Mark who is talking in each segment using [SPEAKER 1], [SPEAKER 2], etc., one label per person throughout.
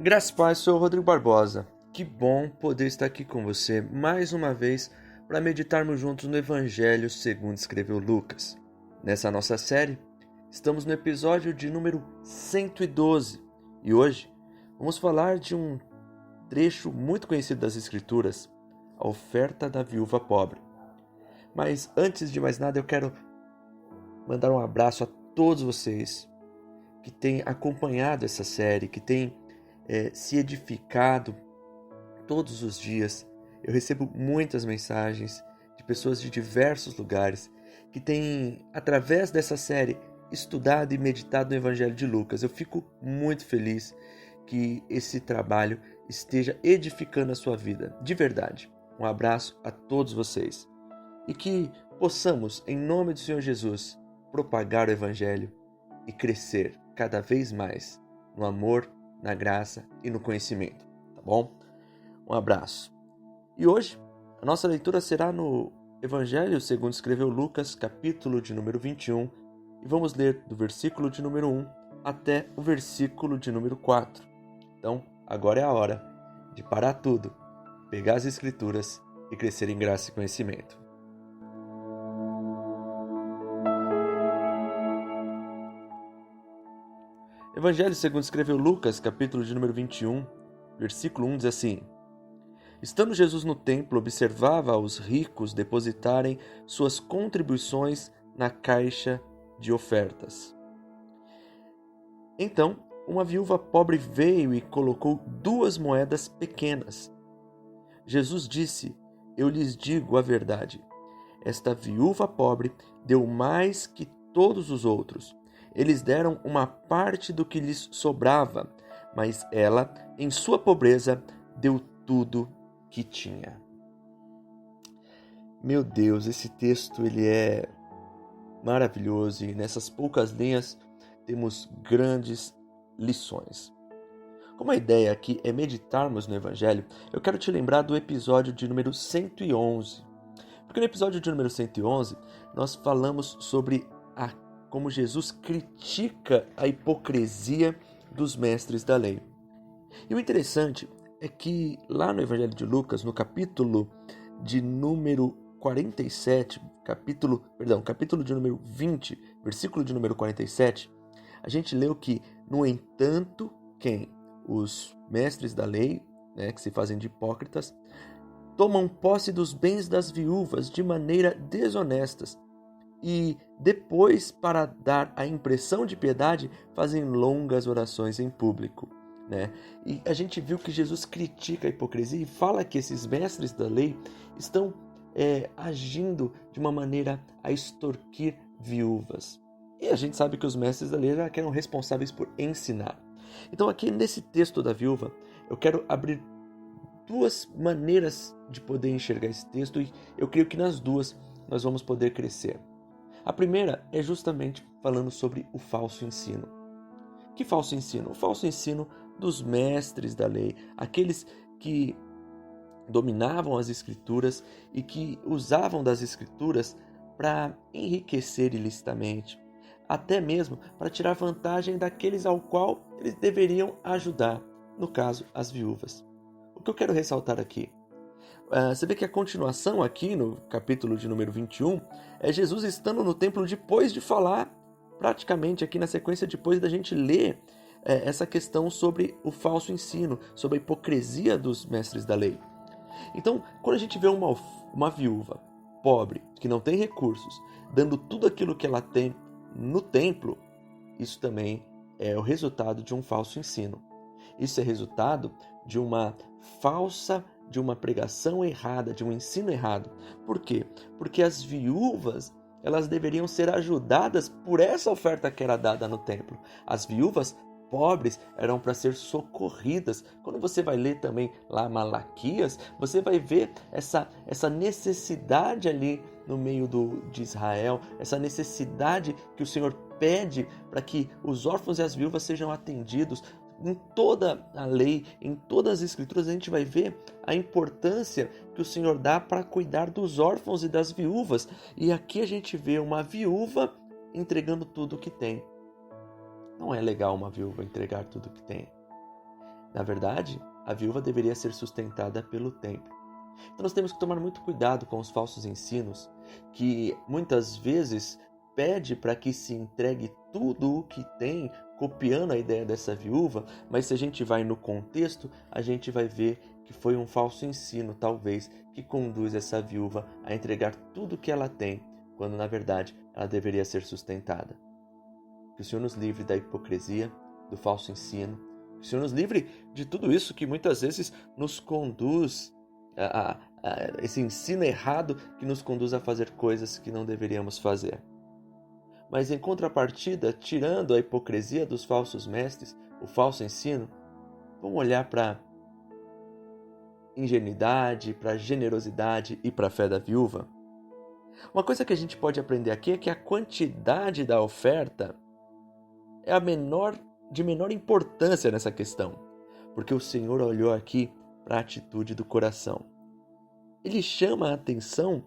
[SPEAKER 1] Graças a Deus, sou o Rodrigo Barbosa. Que bom poder estar aqui com você mais uma vez para meditarmos juntos no Evangelho segundo escreveu Lucas. Nessa nossa série, estamos no episódio de número 112 e hoje vamos falar de um trecho muito conhecido das Escrituras, a oferta da viúva pobre. Mas antes de mais nada, eu quero mandar um abraço a todos vocês que têm acompanhado essa série, que têm se edificado todos os dias. Eu recebo muitas mensagens de pessoas de diversos lugares que têm, através dessa série, estudado e meditado no Evangelho de Lucas. Eu fico muito feliz que esse trabalho esteja edificando a sua vida, de verdade. Um abraço a todos vocês e que possamos, em nome do Senhor Jesus, propagar o Evangelho e crescer cada vez mais no amor, na graça e no conhecimento, tá bom? Um abraço. E hoje, a nossa leitura será no Evangelho segundo escreveu Lucas, capítulo de número 21, e vamos ler do versículo de número 1 até o versículo de número 4. Então, agora é a hora de parar tudo, pegar as Escrituras e crescer em graça e conhecimento. Evangelho segundo escreveu Lucas, capítulo de número 21, versículo 1 diz assim: Estando Jesus no templo, observava os ricos depositarem suas contribuições na caixa de ofertas. Então, uma viúva pobre veio e colocou 2 moedas pequenas. Jesus disse: Eu lhes digo a verdade. Esta viúva pobre deu mais que todos os outros. Eles deram uma parte do que lhes sobrava, mas ela, em sua pobreza, deu tudo que tinha. Meu Deus, esse texto ele é maravilhoso e nessas poucas linhas temos grandes lições. Como a ideia aqui é meditarmos no Evangelho, eu quero te lembrar do episódio de número 111. Porque no episódio de número 111, nós falamos sobre como Jesus critica a hipocrisia dos mestres da lei. E o interessante é que lá no Evangelho de Lucas, no capítulo de número 47, capítulo de número 20, versículo de número 47, a gente leu que, no entanto, os mestres da lei, que se fazem de hipócritas, tomam posse dos bens das viúvas de maneira desonestas e depois, para dar a impressão de piedade, fazem longas orações em público. E a gente viu que Jesus critica a hipocrisia e fala que esses mestres da lei estão agindo de uma maneira a extorquir viúvas. E a gente sabe que os mestres da lei eram responsáveis por ensinar. Então aqui nesse texto da viúva, eu quero abrir 2 maneiras de poder enxergar esse texto e eu creio que nas 2 nós vamos poder crescer. A primeira é justamente falando sobre o falso ensino. Que falso ensino? O falso ensino dos mestres da lei, aqueles que dominavam as Escrituras e que usavam das Escrituras para enriquecer ilicitamente, até mesmo para tirar vantagem daqueles ao qual eles deveriam ajudar, no caso, as viúvas. O que eu quero ressaltar aqui? Você vê que a continuação aqui no capítulo de número 21 é Jesus estando no templo depois de falar, praticamente aqui na sequência, depois da gente ler essa questão sobre o falso ensino, sobre a hipocrisia dos mestres da lei. Então, quando a gente vê uma viúva pobre, que não tem recursos, dando tudo aquilo que ela tem no templo, isso também é o resultado de um falso ensino. Isso é resultado de uma pregação errada, de um ensino errado. Por quê? Porque as viúvas, elas deveriam ser ajudadas por essa oferta que era dada no templo. As viúvas pobres eram para ser socorridas. Quando você vai ler também lá Malaquias, você vai ver essa necessidade ali no meio de Israel, essa necessidade que o Senhor pede para que os órfãos e as viúvas sejam atendidos. Em toda a lei, em todas as Escrituras, a gente vai ver a importância que o Senhor dá para cuidar dos órfãos e das viúvas. E aqui a gente vê uma viúva entregando tudo o que tem. Não é legal uma viúva entregar tudo o que tem. Na verdade, a viúva deveria ser sustentada pelo templo. Então nós temos que tomar muito cuidado com os falsos ensinos, que muitas vezes pede para que se entregue tudo o que tem, copiando a ideia dessa viúva, mas se a gente vai no contexto, a gente vai ver que foi um falso ensino, talvez, que conduz essa viúva a entregar tudo o que ela tem, quando na verdade ela deveria ser sustentada. Que o Senhor nos livre da hipocrisia, do falso ensino, que o Senhor nos livre de tudo isso que muitas vezes nos conduz a esse ensino errado que nos conduz a fazer coisas que não deveríamos fazer. Mas em contrapartida, tirando a hipocrisia dos falsos mestres, o falso ensino, vamos olhar para a ingenuidade, para a generosidade e para a fé da viúva. Uma coisa que a gente pode aprender aqui é que a quantidade da oferta é de menor importância nessa questão, porque o Senhor olhou aqui para a atitude do coração. Ele chama a atenção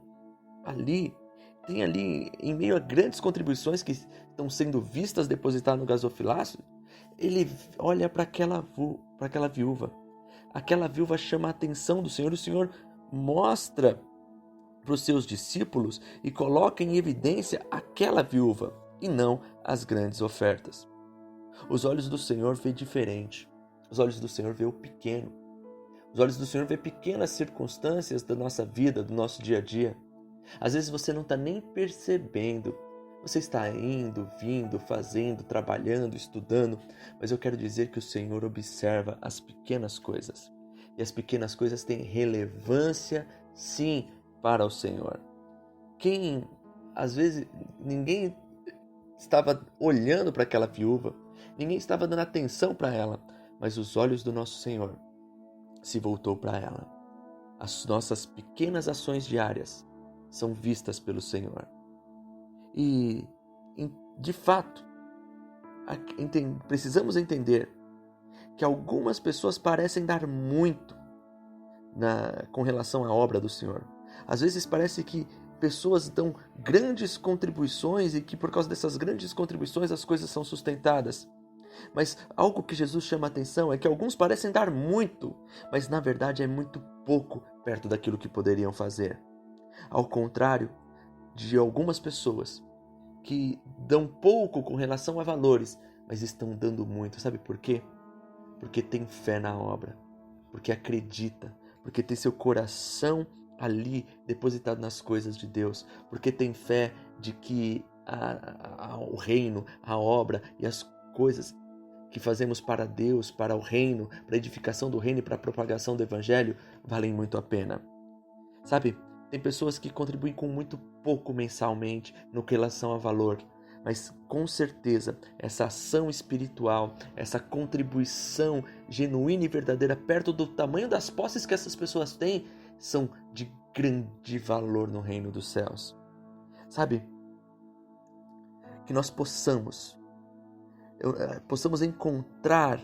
[SPEAKER 1] tem ali, em meio a grandes contribuições que estão sendo vistas depositadas no gasofilácio, ele olha para aquela viúva. Aquela viúva chama a atenção do Senhor, o Senhor mostra para os seus discípulos e coloca em evidência aquela viúva e não as grandes ofertas. Os olhos do Senhor veem diferente. Os olhos do Senhor veem o pequeno. Os olhos do Senhor veem pequenas circunstâncias da nossa vida, do nosso dia a dia. Às vezes você não está nem percebendo. Você está indo, vindo, fazendo, trabalhando, estudando. Mas eu quero dizer que o Senhor observa as pequenas coisas. E as pequenas coisas têm relevância, sim, para o Senhor. Às vezes, ninguém estava olhando para aquela viúva. Ninguém estava dando atenção para ela. Mas os olhos do nosso Senhor se voltou para ela. As nossas pequenas ações diárias são vistas pelo Senhor. E, de fato, precisamos entender que algumas pessoas parecem dar muito com relação à obra do Senhor. Às vezes parece que pessoas dão grandes contribuições e que por causa dessas grandes contribuições as coisas são sustentadas. Mas algo que Jesus chama a atenção é que alguns parecem dar muito, mas na verdade é muito pouco perto daquilo que poderiam fazer. Ao contrário de algumas pessoas que dão pouco com relação a valores, mas estão dando muito. Sabe por quê? Porque tem fé na obra, porque acredita, porque tem seu coração ali depositado nas coisas de Deus, porque tem fé de que o reino, a obra e as coisas que fazemos para Deus, para o reino, para a edificação do reino e para a propagação do evangelho valem muito a pena. Sabe, tem pessoas que contribuem com muito pouco mensalmente no que relação a valor, mas com certeza essa ação espiritual, essa contribuição genuína e verdadeira perto do tamanho das posses que essas pessoas têm, são de grande valor no reino dos céus. Sabe, que nós possamos encontrar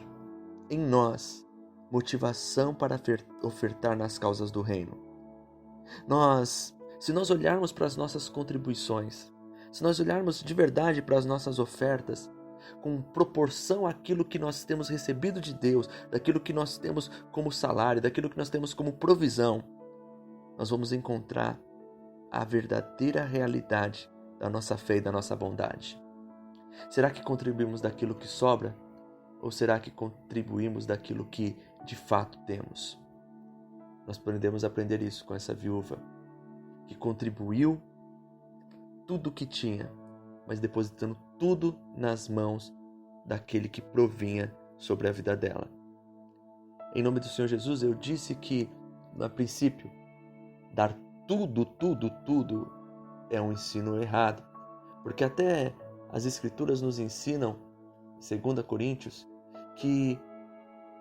[SPEAKER 1] em nós motivação para ofertar nas causas do reino. Se nós olharmos para as nossas contribuições, se nós olharmos de verdade para as nossas ofertas, com proporção àquilo que nós temos recebido de Deus, daquilo que nós temos como salário, daquilo que nós temos como provisão, nós vamos encontrar a verdadeira realidade da nossa fé e da nossa bondade. Será que contribuímos daquilo que sobra? Ou será que contribuímos daquilo que de fato temos? Nós podemos aprender isso com essa viúva, que contribuiu tudo o que tinha, mas depositando tudo nas mãos daquele que provinha sobre a vida dela. Em nome do Senhor Jesus, eu disse que, no princípio, dar tudo é um ensino errado, porque até as Escrituras nos ensinam, em 2 Coríntios, que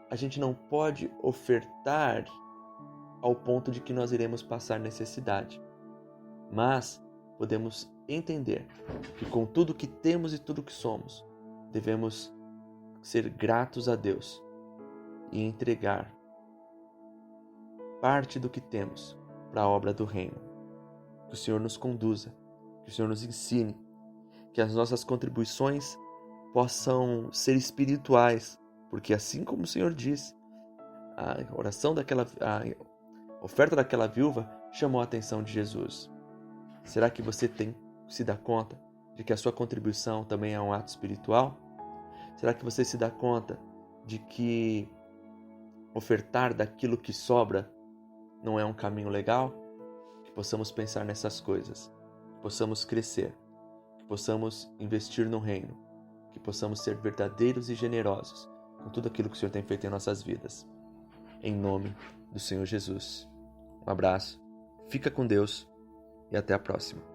[SPEAKER 1] a gente não pode ofertar ao ponto de que nós iremos passar necessidade. Mas podemos entender que com tudo que temos e tudo que somos, devemos ser gratos a Deus e entregar parte do que temos para a obra do reino. Que o Senhor nos conduza, que o Senhor nos ensine, que as nossas contribuições possam ser espirituais, porque assim como o Senhor diz, a oração a oferta daquela viúva chamou a atenção de Jesus. Será que você se dá conta de que a sua contribuição também é um ato espiritual? Será que você se dá conta de que ofertar daquilo que sobra não é um caminho legal? Que possamos pensar nessas coisas, que possamos crescer, que possamos investir no reino, que possamos ser verdadeiros e generosos com tudo aquilo que o Senhor tem feito em nossas vidas. Em nome do Senhor Jesus. Um abraço, fica com Deus e até a próxima.